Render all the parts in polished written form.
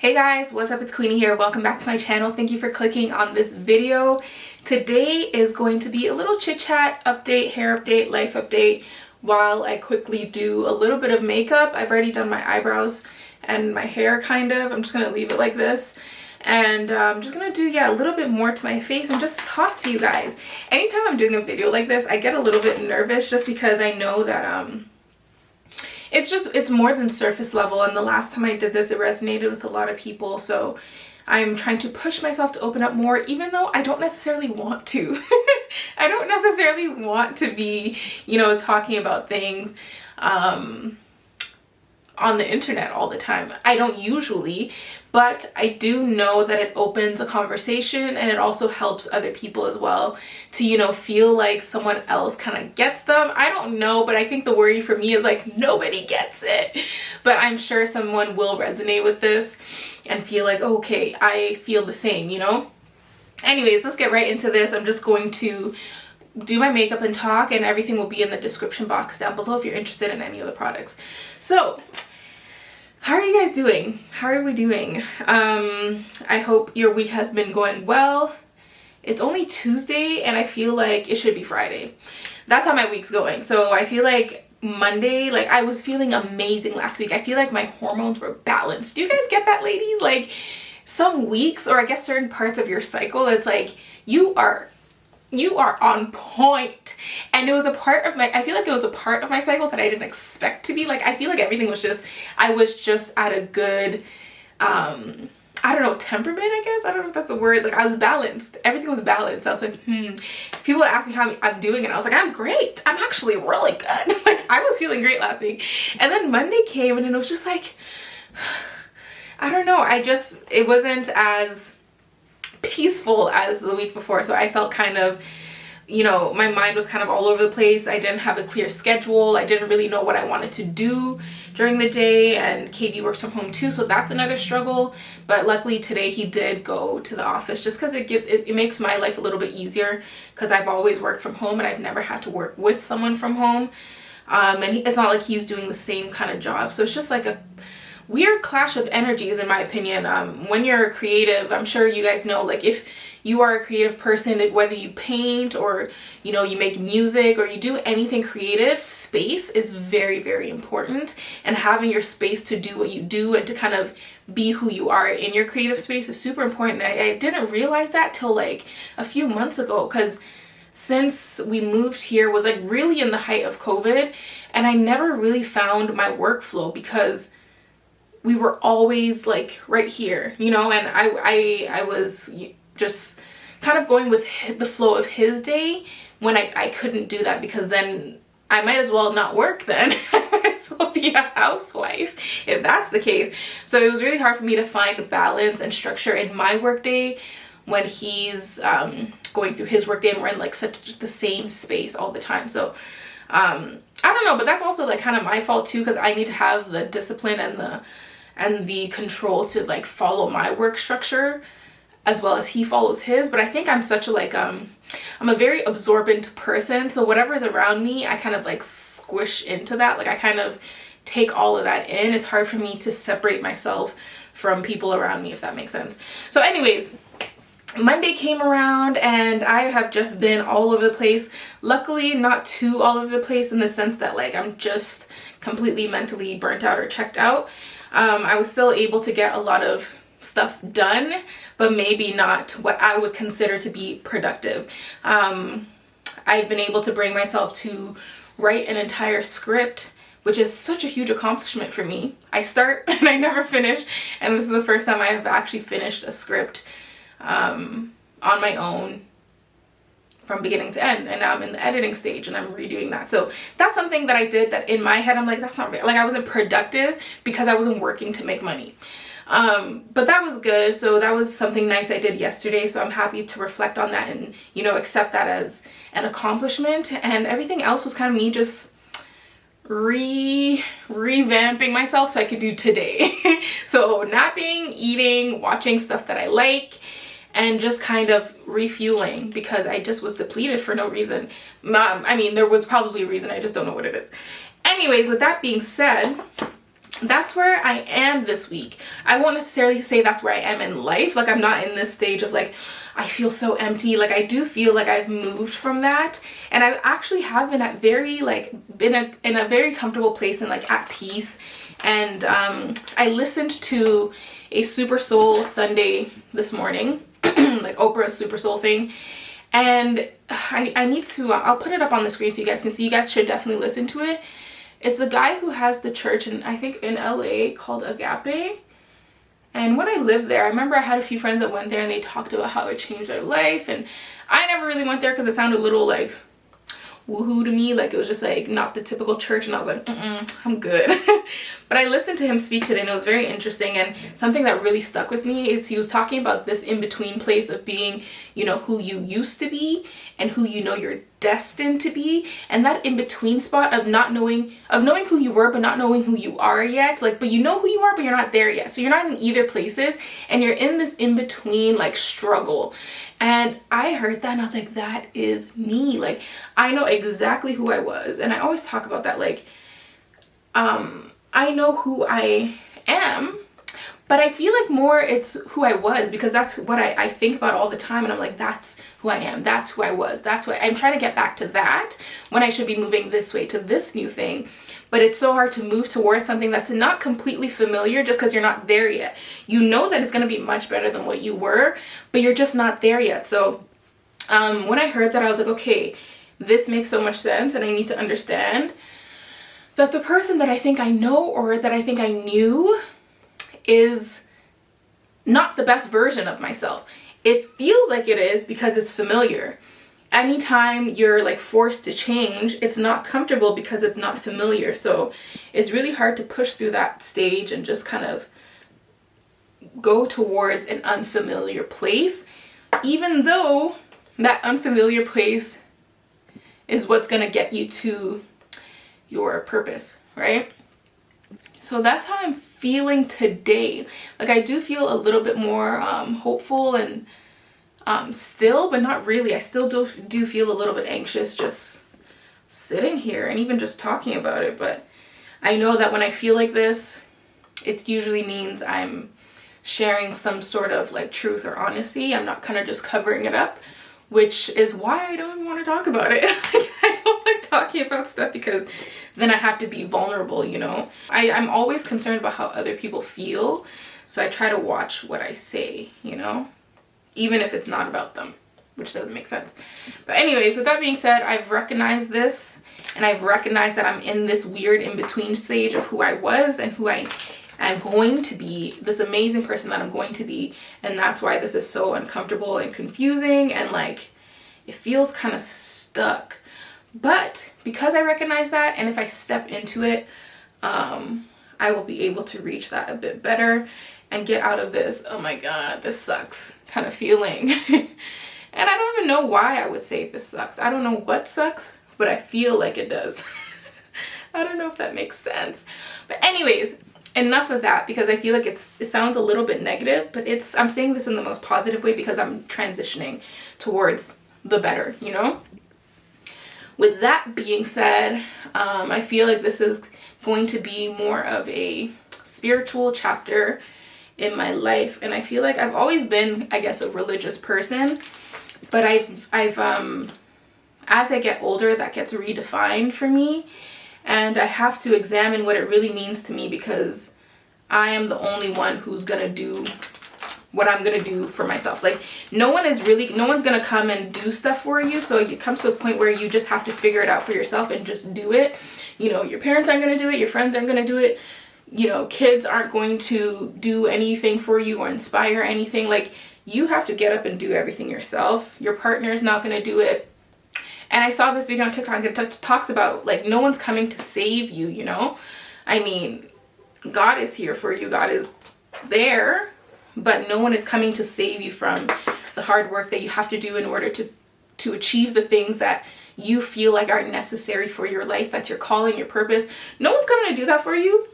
Hey guys, what's up? It's Queenie here. Welcome back to my channel. Thank you for clicking on this video. Today is going to be a little chit chat update, hair update, life update while I quickly do a little bit of makeup. I've already done my eyebrows and my hair kind of. I'm just going to leave it like this. And I'm just going to do, a little bit more to my face and just talk to you guys. Anytime I'm doing a video like this, I get a little bit nervous just because I know that it's more than surface level, and the last time I did this it resonated with a lot of people, so I'm trying to push myself to open up more, even though I don't necessarily want to. I don't necessarily want to be, talking about things on the internet all the time. I don't usually, but I do know that it opens a conversation, and it also helps other people as well to, feel like someone else kind of gets them. I don't know, but I think the worry for me is like nobody gets it, but I'm sure someone will resonate with this and feel like, okay, I feel the same, Anyways, let's get right into this. I'm just going to do my makeup and talk, and everything will be in the description box down below if you're interested in any of the products. So how are you guys doing? How are we doing? I hope your week has been going well. It's only Tuesday and I feel like it should be Friday. That's how my week's going. So I feel like Monday, like I was feeling amazing last week. I feel like my hormones were balanced. Do you guys get that, ladies? Like some weeks, or I guess certain parts of your cycle, it's like you are on point. And it was a part of I feel like it was a part of my cycle that I didn't expect to be. Like I feel like everything was just, I was just at a good I don't know, temperament, I guess. I don't know if that's a word. Like I was balanced. Everything was balanced. I was like, People would ask me how I'm doing, and I was like, I'm great. I'm actually really good. Like I was feeling great last week. And then Monday came and it was just like, I don't know. It wasn't as peaceful as the week before. So I felt kind of, my mind was kind of all over the place. I didn't have a clear schedule. I didn't really know what I wanted to do during the day, and KD works from home too, so that's another struggle. But luckily today he did go to the office, just because it makes my life a little bit easier, because I've always worked from home and I've never had to work with someone from home. And it's not like he's doing the same kind of job, so it's just like a weird clash of energies, in my opinion. When you're creative, I'm sure you guys know, like if you are a creative person, whether you paint or you make music or you do anything creative, space is very, very important, and having your space to do what you do and to kind of be who you are in your creative space is super important. And I didn't realize that till like a few months ago, because since we moved here was like really in the height of COVID, and I never really found my workflow because we were always like right here, and I was just kind of going with the flow of his day when I couldn't do that, because then I might as well not work then. I might as well be a housewife if that's the case. So it was really hard for me to find balance and structure in my workday when he's going through his workday and we're in like such the same space all the time. So I don't know, but that's also like kind of my fault too, because I need to have the discipline and the control to like follow my work structure as well as he follows his. But I think I'm such a I'm a very absorbent person, so whatever's around me I kind of like squish into that. Like I kind of take all of that in. It's hard for me to separate myself from people around me, if that makes sense. So anyways, Monday came around and I have just been all over the place. Luckily not too all over the place in the sense that like I'm just completely mentally burnt out or checked out. I was still able to get a lot of stuff done, but maybe not what I would consider to be productive. I've been able to bring myself to write an entire script, which is such a huge accomplishment for me. I start and I never finish, and this is the first time I have actually finished a script on my own from beginning to end, and now I'm in the editing stage and I'm redoing that. So that's something that I did that in my head I'm like, that's not real. Like I wasn't productive because I wasn't working to make money. But that was good. So that was something nice I did yesterday. So I'm happy to reflect on that and, accept that as an accomplishment. And everything else was kind of me just revamping myself so I could do today. So napping, eating, watching stuff that I like, and just kind of refueling, because I just was depleted for no reason. I mean, there was probably a reason, I just don't know what it is. Anyways, with that being said, that's where I am this week. I won't necessarily say that's where I am in life. Like, I'm not in this stage of like, I feel so empty. Like, I do feel like I've moved from that, and I actually have been at very like in a very comfortable place and like at peace. And I listened to a Super Soul Sunday this morning, like Oprah's Super Soul thing, and I need to I'll put it up on the screen so you guys can see. You guys should definitely listen to it. It's the guy who has the church in, I think, in LA called Agape. And when I lived there, I remember I had a few friends that went there and they talked about how it changed their life. And I never really went there because it sounded a little like woohoo to me. Like, it was just like not the typical church, and I was like, I'm good. But I listened to him speak today and it was very interesting. And something that really stuck with me is he was talking about this in-between place of being, you know, who you used to be and who you know you're destined to be, and that in-between spot of knowing who you were but not knowing who you are yet. Like, but you know who you are but you're not there yet, so you're not in either places, and you're in this in-between like struggle. And I heard that and I was like, that is me. Like, I know exactly who I was, and I always talk about that. Like, I know who I am, but I feel like more it's who I was, because that's what I think about all the time, and I'm like, that's who I am, that's who I was, that's what I'm trying to get back to, that when I should be moving this way to this new thing. But it's so hard to move towards something that's not completely familiar just because you're not there yet. You know that it's going to be much better than what you were, but you're just not there yet. So when I heard that, I was like, okay, this makes so much sense, and I need to understand that the person that I think I know or that I think I knew is not the best version of myself. It feels like it is because it's familiar. Anytime you're like forced to change, it's not comfortable because it's not familiar. So it's really hard to push through that stage and just kind of go towards an unfamiliar place, even though that unfamiliar place is what's going to get you to your purpose, right? So that's how I'm feeling today. Like, I do feel a little bit more hopeful and still, but not really. I still do feel a little bit anxious just sitting here and even just talking about it. But I know that when I feel like this, it usually means I'm sharing some sort of like truth or honesty. I'm not kind of just covering it up, which is why I don't want to talk about it. I don't like talking about stuff because then I have to be vulnerable, you know? I'm always concerned about how other people feel, so I try to watch what I say, you know? Even if it's not about them, which doesn't make sense. But anyways, with that being said, I've recognized this, and I've recognized that I'm in this weird in-between stage of who I was and who I'm going to be, this amazing person that I'm going to be. And that's why this is so uncomfortable and confusing, and like, it feels kind of stuck. But because I recognize that, and if I step into it, I will be able to reach that a bit better and get out of this, oh my god, this sucks kind of feeling. And I don't even know why I would say this sucks. I don't know what sucks, but I feel like it does. I don't know if that makes sense. But anyways, enough of that, because I feel like it sounds a little bit negative, but I'm saying this in the most positive way because I'm transitioning towards the better, you know? With that being said, I feel like this is going to be more of a spiritual chapter in my life, and I feel like I've always been, I guess, a religious person, but I've as I get older, that gets redefined for me, and I have to examine what it really means to me, because I am the only one who's gonna do what I'm gonna do for myself. Like, no one's gonna come and do stuff for you, so it comes to a point where you just have to figure it out for yourself and just do it. You know, your parents aren't gonna do it, your friends aren't gonna do it, you know, kids aren't going to do anything for you or inspire anything. Like, you have to get up and do everything yourself. Your partner's not gonna do it. And I saw this video on TikTok, and it talks about, like, no one's coming to save you, you know? I mean, God is here for you, God is there, but no one is coming to save you from the hard work that you have to do in order to achieve the things that you feel like are necessary for your life, that's your calling, your purpose. No one's coming to do that for you.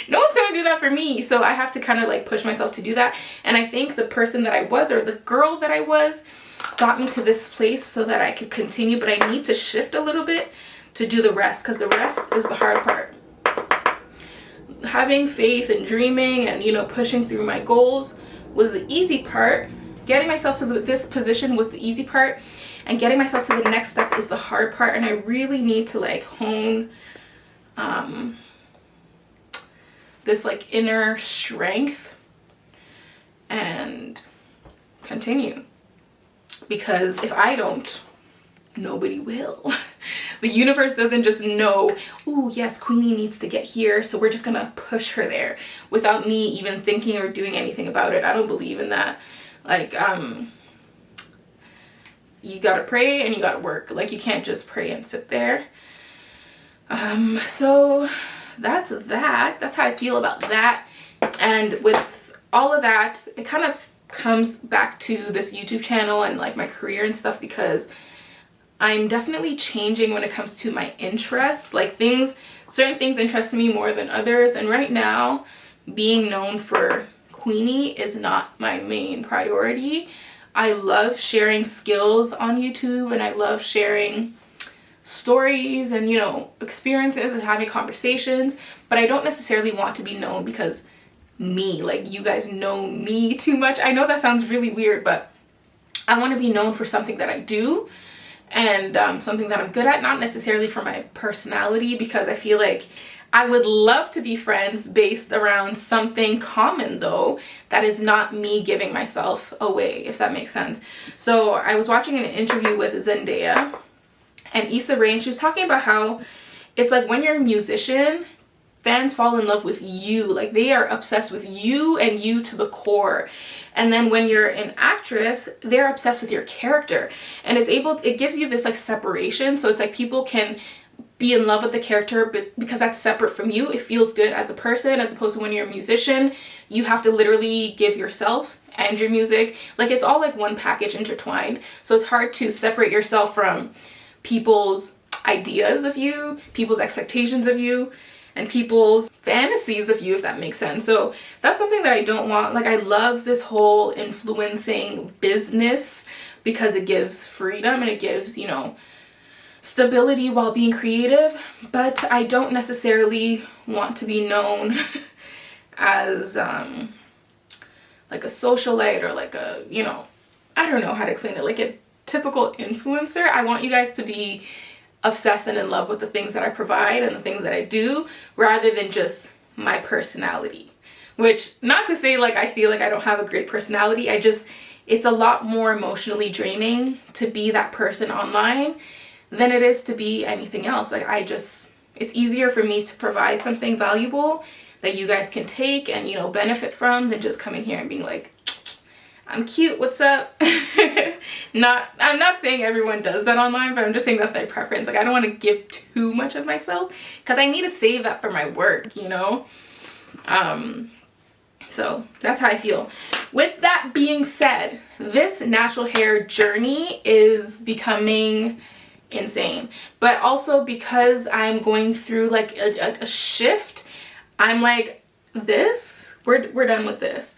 No one's gonna do that for me, so I have to kind of like push myself to do that. And I think the person that I was, or the girl that I was, got me to this place so that I could continue, but I need to shift a little bit to do the rest, because the rest is the hard part. having faith and dreaming and, you know, pushing through my goals was the easy part. Getting myself to this position was the easy part, and getting myself to the next step is the hard part. And I really need to like hone this like inner strength and continue, because if I don't, nobody will. The universe doesn't just know, oh yes, Queenie needs to get here, so we're just gonna push her there without me even thinking or doing anything about it. I don't believe in that. Like, you gotta pray and you gotta work. Like, you can't just pray and sit there. So that's that. That's how I feel about that. And with all of that, it kind of comes back to this YouTube channel and like my career and stuff, because I'm definitely changing when it comes to my interests. Like certain things interest me more than others. And right now, being known for Queenie is not my main priority. I love sharing skills on YouTube, and I love sharing stories and, you know, experiences and having conversations, but I don't necessarily want to be known because me, like, you guys know me too much. I know that sounds really weird, but I want to be known for something that I do and something that I'm good at, not necessarily for my personality, because I feel like I would love to be friends based around something common, though, that is not me giving myself away, if that makes sense. So I was watching an interview with Zendaya and Issa Rae, and she was talking about how it's like when you're a musician, fans fall in love with you. Like, they are obsessed with you and you to the core. And then when you're an actress, they're obsessed with your character. And it gives you this like separation. So it's like people can be in love with the character, but because that's separate from you, it feels good as a person, as opposed to when you're a musician, you have to literally give yourself and your music. Like, it's all like one package intertwined. So it's hard to separate yourself from people's ideas of you, people's expectations of you, and people's fantasies of you, if that makes sense. So that's something that I don't want. Like, I love this whole influencing business because it gives freedom and it gives, you know, stability while being creative, but I don't necessarily want to be known as like a socialite or like a, you know, I don't know how to explain it, like a typical influencer. I want you guys to be obsessed and in love with the things that I provide and the things that I do, rather than just my personality. Which, not to say like I feel like I don't have a great personality, it's a lot more emotionally draining to be that person online than it is to be anything else. Like, it's easier for me to provide something valuable that you guys can take and, you know, benefit from, than just coming here and being like, I'm cute, what's up? I'm not saying everyone does that online, but I'm just saying that's my preference. Like, I don't want to give too much of myself because I need to save that for my work, you know? So that's how I feel. With that being said, this natural hair journey is becoming insane, but also because I'm going through like a shift, I'm like, we're done with this.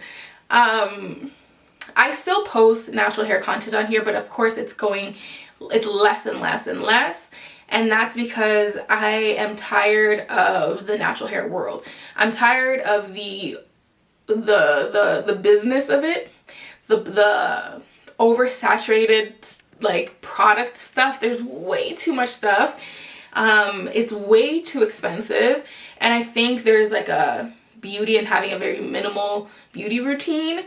I still post natural hair content on here, but of course it's less and less and less. And that's because I am tired of the natural hair world. I'm tired of the business of it, the oversaturated like product stuff. There's way too much stuff. It's way too expensive. And I think there's like a beauty in having a very minimal beauty routine.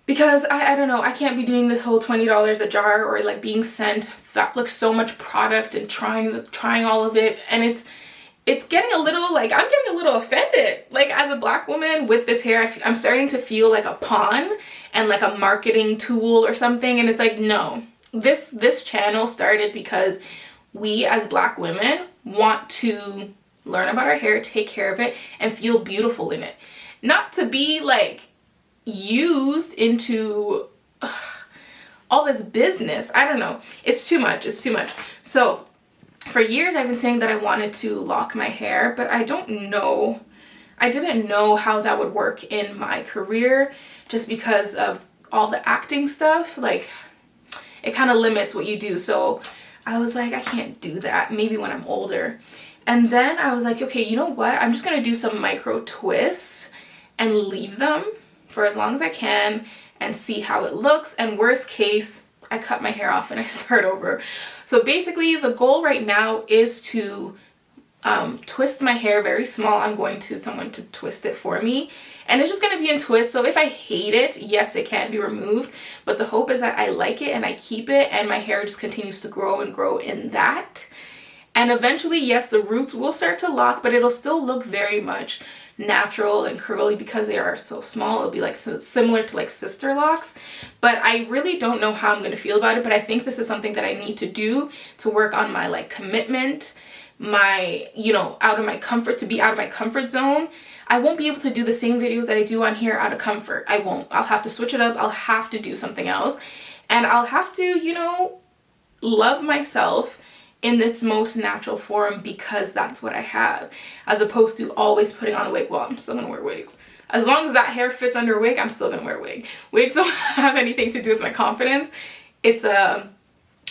Because I don't know, I can't be doing this whole $20 a jar, or like being sent that looks so much product and trying all of it, and it's getting a little like, I'm getting a little offended. Like, as a Black woman with this hair, I'm starting to feel like a pawn and like a marketing tool or something. And it's like, no, this channel started because we as Black women want to learn about our hair, take care of it, and feel beautiful in it, not to be like used into all this business. I don't know, it's too much. So for years I've been saying that I wanted to lock my hair, but I didn't know how that would work in my career, just because of all the acting stuff. Like, it kind of limits what you do. So I was like, I can't do that, maybe when I'm older. And then I was like, okay, you know what? I'm just gonna do some micro twists and leave them for as long as I can and see how it looks. And worst case, I cut my hair off and I start over. So basically the goal right now is to twist my hair very small. I'm going to someone to twist it for me. And it's just going to be in twists. So if I hate it, yes, it can be removed. But the hope is that I like it and I keep it and my hair just continues to grow and grow in that. And eventually, yes, the roots will start to lock, but it'll still look very much natural and curly because they are so small. It'll be like similar to like sister locks. But I really don't know how I'm going to feel about it. But I think this is something that I need to do to work on my like commitment, my, you know, out of my comfort, to be out of my comfort zone. I won't be able to do the same videos that I do on here out of comfort. I won't. I'll have to switch it up. I'll have to do something else. And I'll have to, you know, love myself in this most natural form because that's what I have, as opposed to always putting on a wig. Well, I'm still gonna wear wigs. As long as that hair fits under a wig, I'm still gonna wear a wig. Wigs don't have anything to do with my confidence. It's a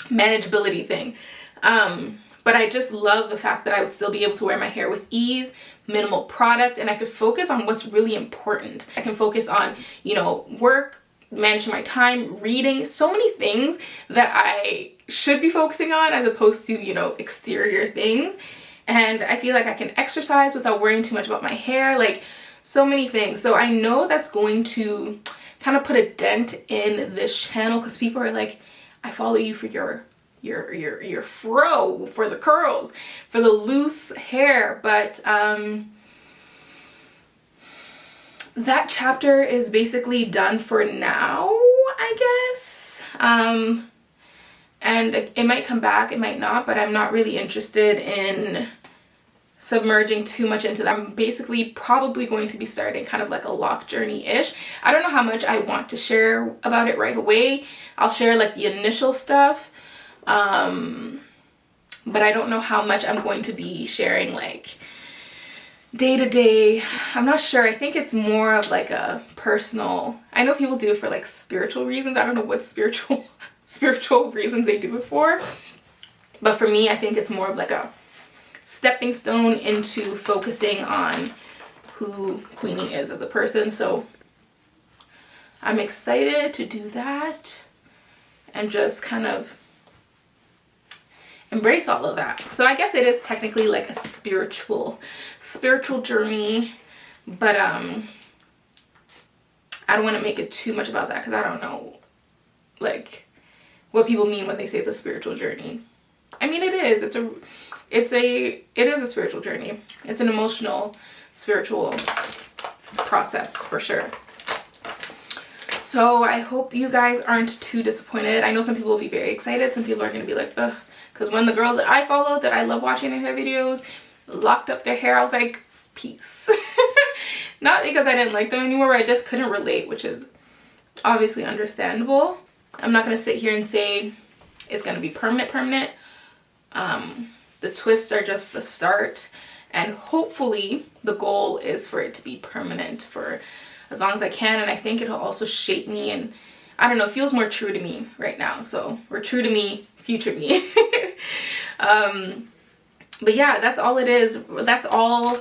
manageability thing. But I just love the fact that I would still be able to wear my hair with ease, minimal product, and I could focus on what's really important. I can focus on, you know, work, managing my time, reading, so many things that I should be focusing on as opposed to, you know, exterior things. And I feel like I can exercise without worrying too much about my hair, like so many things. So I know that's going to kind of put a dent in this channel because people are like, I follow you for your fro, for the curls, for the loose hair. But that chapter is basically done for now, I guess. And it might come back, it might not, but I'm not really interested in submerging too much into that. I'm basically probably going to be starting kind of like a lock journey-ish. I don't know how much I want to share about it right away. I'll share like the initial stuff, but I don't know how much I'm going to be sharing like day to day. I'm not sure. I think it's more of like a personal, I know people do it for like spiritual reasons. I don't know what spiritual reasons they do it for, but for me, I think it's more of like a stepping stone into focusing on who Queenie is as a person. So I'm excited to do that and just kind of embrace all of that. So I guess it is technically like a spiritual journey, but I don't want to make it too much about that because I don't know like what people mean when they say it's a spiritual journey. I mean, it is. It is a spiritual journey. It's an emotional, spiritual process for sure. So I hope you guys aren't too disappointed. I know some people will be very excited. Some people are going to be like, ugh. Because when the girls that I follow, that I love watching their hair videos, locked up their hair, I was like, peace. Not because I didn't like them anymore, I just couldn't relate, which is obviously understandable. I'm not going to sit here and say it's going to be permanent. The twists are just the start, and hopefully the goal is for it to be permanent for as long as I can, and I think it'll also shape me, and I don't know, it feels more true to me right now. So we're true to me, future me. But yeah, that's all it is. That's all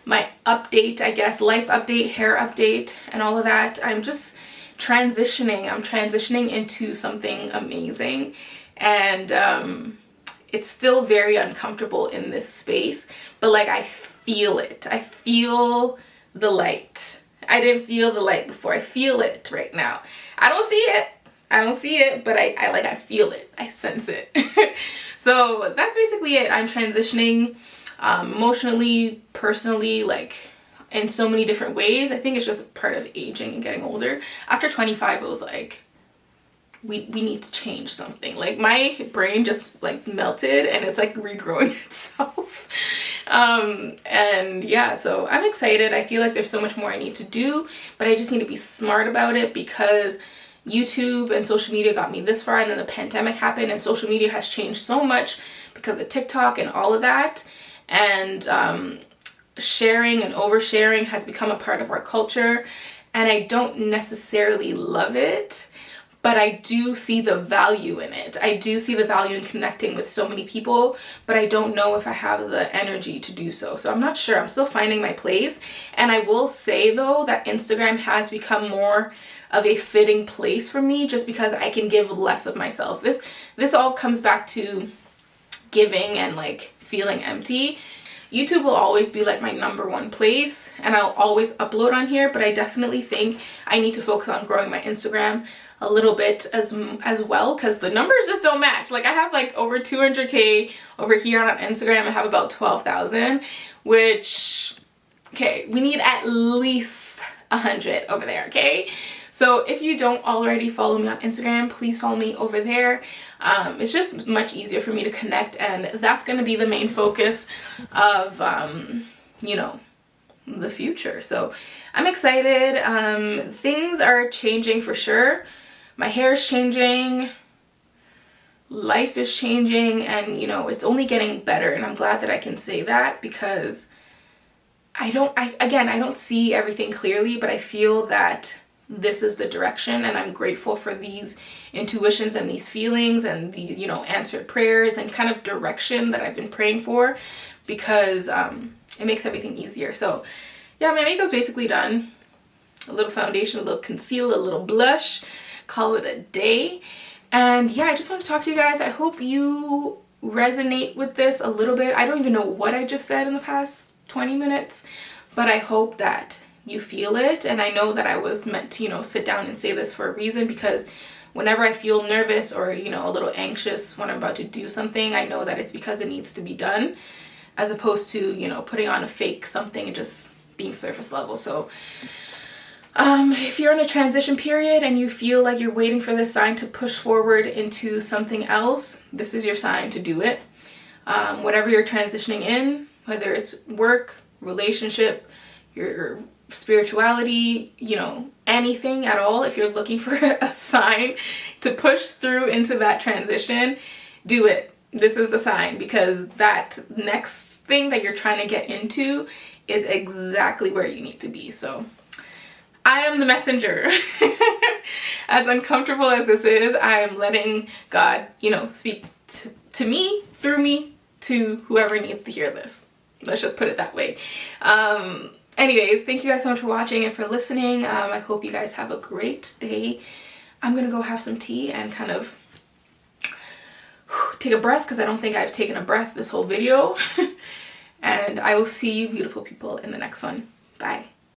my update, I guess, life update, hair update, and all of that. I'm just transitioning. I'm transitioning into something amazing, and it's still very uncomfortable in this space, but like I feel it. I feel the light. I didn't feel the light before. I feel it right now. I don't see it, but I feel it. I sense it. So that's basically it. I'm transitioning emotionally, personally, like in so many different ways. I think it's just part of aging and getting older. After 25, it was like, we need to change something. Like my brain just like melted and it's like regrowing itself. And yeah, so I'm excited. I feel like there's so much more I need to do, but I just need to be smart about it because YouTube and social media got me this far, and then the pandemic happened and social media has changed so much because of TikTok and all of that. And sharing and oversharing has become a part of our culture, and I don't necessarily love it. but I do see the value in it. I do see the value in connecting with so many people, but I don't know if I have the energy to do so. So I'm not sure. I'm still finding my place. And I will say though that Instagram has become more of a fitting place for me, just because I can give less of myself. This all comes back to giving and like feeling empty. YouTube will always be like my #1 place, and I'll always upload on here, but I definitely think I need to focus on growing my Instagram a little bit as well, because the numbers just don't match. Like I have like over 200K over here on Instagram. I have about 12,000, which, okay, we need at least 100 over there, okay? So if you don't already follow me on Instagram, please follow me over there. It's just much easier for me to connect, and that's going to be the main focus of, you know, the future. So I'm excited. Things are changing for sure. My hair is changing. Life is changing, and, you know, it's only getting better, and I'm glad that I can say that, because I don't see everything clearly, but I feel that this is the direction, and I'm grateful for these intuitions and these feelings and the, you know, answered prayers and kind of direction that I've been praying for, because it makes everything easier. So yeah, my makeup's basically done. A little foundation, a little concealer, a little blush, call it a day. And yeah, I just want to talk to you guys. I hope you resonate with this a little bit. I don't even know what I just said in the past 20 minutes, but I hope that you feel it. And I know that I was meant to, you know, sit down and say this for a reason, because whenever I feel nervous or, you know, a little anxious when I'm about to do something, I know that it's because it needs to be done, as opposed to, you know, putting on a fake something and just being surface level. So if you're in a transition period and you feel like you're waiting for this sign to push forward into something else, this is your sign to do it. Whatever you're transitioning in, whether it's work, relationship, your spirituality, you know, anything at all, if you're looking for a sign to push through into that transition, do it. This is the sign, because that next thing that you're trying to get into is exactly where you need to be. So I am the messenger. As uncomfortable as this is, I am letting God, you know, speak to me, through me, to whoever needs to hear this. Let's just put it that way. Anyways, thank you guys so much for watching and for listening. I hope you guys have a great day. I'm gonna go have some tea and kind of take a breath, because I don't think I've taken a breath this whole video. And I will see you beautiful people in the next one. Bye.